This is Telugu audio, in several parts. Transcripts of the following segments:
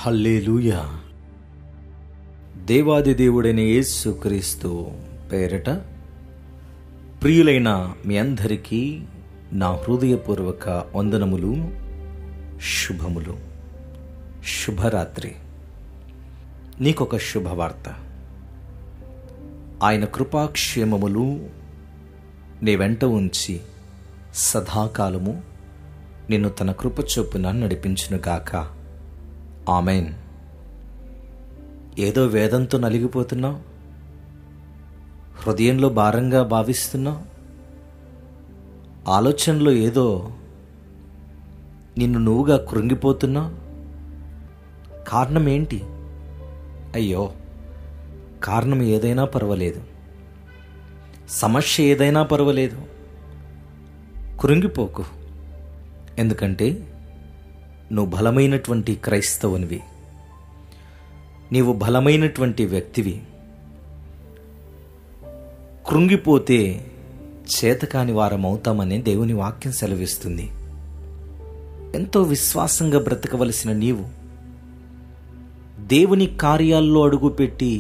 హల్లెలూయా. దేవాది దేవుడైన యేసుక్రీస్తు పేరిట ప్రియులైన మీ అందరికీ నా హృదయపూర్వక వందనములు, శుభములు. శుభరాత్రి. నీకొక శుభవార్త. ఆయన కృపాక్షేమములు నీ వెంట ఉంచి సదాకాలము నిన్ను తన కృప చొప్పున నడిపించునుగాక. ఆమెన్. ఏదో వేదంతో నలిగిపోతున్నావు, హృదయంలో భారంగా భావిస్తున్నావు, ఆలోచనలో ఏదో నిన్ను నువ్వుగా కృంగిపోతున్నావు. కారణం ఏంటి? అయ్యో, కారణం ఏదైనా పర్వాలేదు, సమస్య ఏదైనా పర్వాలేదు, కృంగిపోకు. ఎందుకంటే నువ్వు బలమైనటువంటి క్రైస్తవునివి, నీవు బలమైనటువంటి వ్యక్తివి. కృంగిపోతే చేతకాని వారం అవుతామని దేవుని వాక్యం సెలవిస్తుంది. ఎంతో విశ్వాసంగా బ్రతకవలసిన నీవు, దేవుని కార్యాల్లో అడుగుపెట్టి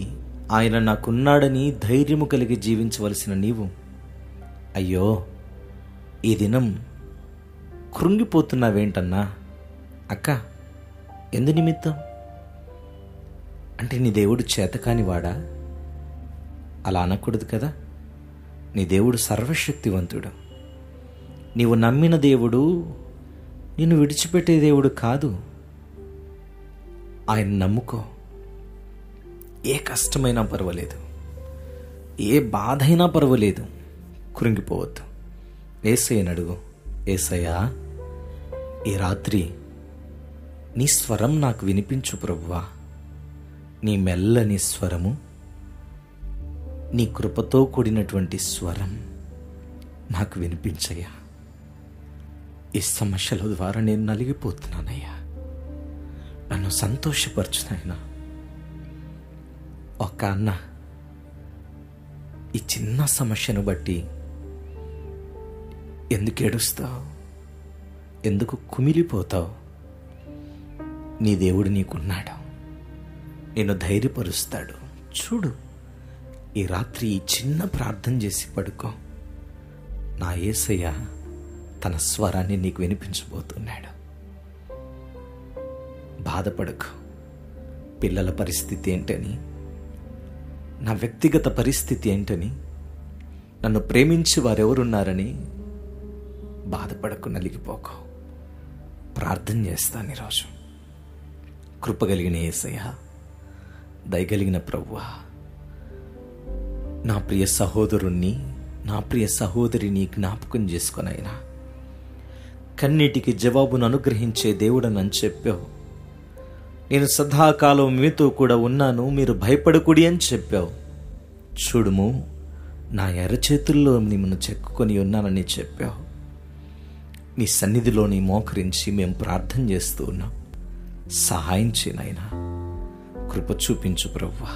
ఆయన నాకున్నాడని ధైర్యము కలిగి జీవించవలసిన నీవు, అయ్యో ఈ దినం కృంగిపోతున్నావేంటన్నా? అక్క, ఎందు నిమిత్తం? అంటే నీ దేవుడు చేతకాని వాడా? అలా అనకూడదు కదా. నీ దేవుడు సర్వశక్తివంతుడు. నీవు నమ్మిన దేవుడు నిన్ను విడిచిపెట్టే దేవుడు కాదు. ఆయన నమ్ముకో. ఏ కష్టమైనా పర్వాలేదు, ఏ బాధ అయినా పర్వాలేదు, కృంగిపోవద్దు. యేసయ్యను అడుగు. యేసయ్యా, ఈ రాత్రి నీ స్వరం నాకు వినిపించు ప్రభువా. నీ మెల్లని స్వరము, నీ కృపతో కూడినటువంటి స్వరం నాకు వినిపించయ్యా. ఈ సమస్యల ద్వారా నేను నలిగిపోతున్నానయ్యా, నన్ను సంతోషపరచునైనా. ఒక అన్న, ఈ చిన్న సమస్యను బట్టి ఎందుకు ఏడుస్తావు? ఎందుకు కుమిలిపోతావు? నీ దేవుడు నీకున్నాడు, నిన్ను ధైర్యపరుస్తాడు. చూడు, ఈ రాత్రి ఈ చిన్న ప్రార్థన చేసి పడుకో. నా యేసయ్య తన స్వరాన్ని నీకు వినిపించబోతున్నాడు. బాధపడకు. పిల్లల పరిస్థితి ఏంటని, నా వ్యక్తిగత పరిస్థితి ఏంటని, నన్ను ప్రేమించి వారెవరున్నారని బాధపడకు, నలిగిపోకు. ప్రార్థన చేస్తాను ఈరోజు. కృపగలిగిన యేసయ్య, దయగలిగిన ప్రభువా, నా ప్రియ సహోదరుణ్ణి, నా ప్రియ సహోదరిని జ్ఞాపకం చేసుకొనైనా. కన్నీటికి జవాబును అనుగ్రహించే దేవుడని చెప్పావు. నేను సదాకాలం మీతో కూడా ఉన్నాను, మీరు భయపడకూడి అని చెప్పావు. చూడుము, నా ఎర్రచేతుల్లో నిన్ను చెక్కుకొని ఉన్నానని చెప్పావు. నీ సన్నిధిలోని మోకరించి మేము ప్రార్థన చేస్తూ ఉన్నాం. సహాయం చేయనైనా, కృప చూపించు ప్రభువా.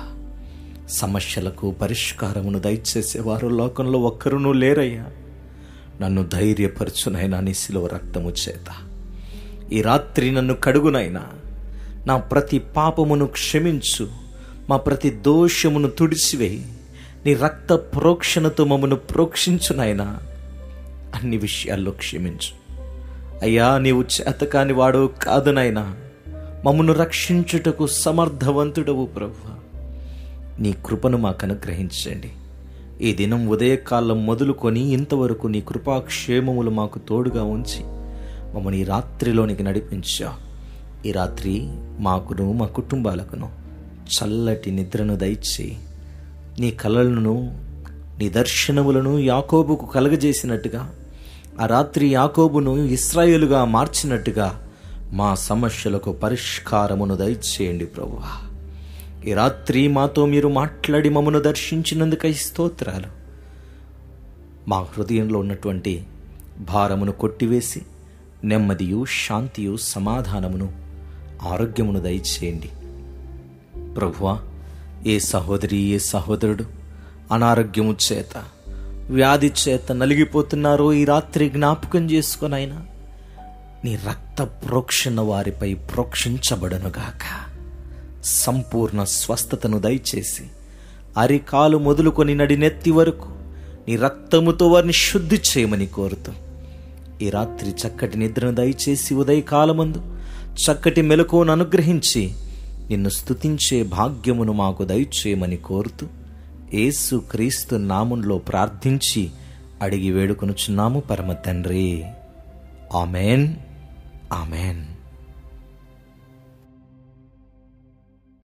సమస్యలకు పరిష్కారమును దయచేసేవారు లోకంలో ఒక్కరునూ లేరయ్యా. నన్ను ధైర్యపరచునైనా నీ శిలువ రక్తము చేత. ఈ రాత్రి నన్ను కడుగునైనా, నా ప్రతి పాపమును క్షమించు, మా ప్రతి దోషమును తుడిచివేయి. నీ రక్త ప్రోక్షణతో మమ్మను ప్రోక్షించునైనా, అన్ని విషయాల్లో క్షమించు అయ్యా. నీవు చేతకాని వాడు కాదునైనా, మమ్మను రక్షించుటకు సమర్థవంతుడవు ప్రభువా. నీ కృపను మాకు అనుగ్రహించండి. ఈ దినం ఉదయకాలం మొదలుకొని ఇంతవరకు నీ కృపాక్షేమములు మాకు తోడుగా ఉంచి మమ్మల్ని ఈ రాత్రిలోనికి నడిపించా. ఈ రాత్రి మాకును మా కుటుంబాలకును చల్లటి నిద్రను దయచేయి. నీ కలలను, నీ దర్శనములను యాకోబుకు కలగజేసినట్టుగా, ఆ రాత్రి యాకోబును ఇశ్రాయేలుగా మార్చినట్టుగా మా సమస్యలకు పరిష్కారమును దయచేయండి ప్రభువా. ఈ రాత్రి మాతో మీరు మాట్లాడి మమ్మను దర్శించినందుకై స్తోత్రాలు. మా హృదయంలో ఉన్నటువంటి భారమును కొట్టివేసి నెమ్మదియు, శాంతియు, సమాధానమును, ఆరోగ్యమును దయచేయండి ప్రభువా. ఏ సహోదరి, ఏ సహోదరుడు అనారోగ్యము చేత, వ్యాధి చేత నలిగిపోతున్నారో ఈ రాత్రి జ్ఞాపకం చేసుకొనైనా నీ రక్త ప్రోక్షణ వారిపై ప్రోక్షించబడునుగాక. సంపూర్ణ స్వస్థతను దయచేసి అరికాలు మొదలుకొని నడినెత్తి వరకు నీ రక్తముతో వారిని శుద్ధి చేయమని కోరుతూ ఈ రాత్రి చక్కటి నిద్రను దయచేసి ఉదయకాలమందు చక్కటి మెలకువను అనుగ్రహించి నిన్ను స్తుతించే భాగ్యమును మాకు దయచేయమని కోరుతూ యేసు క్రీస్తు నామంలో ప్రార్థించి అడిగి వేడుకొనుచున్నాము పరమ తండ్రి. Amen, amen.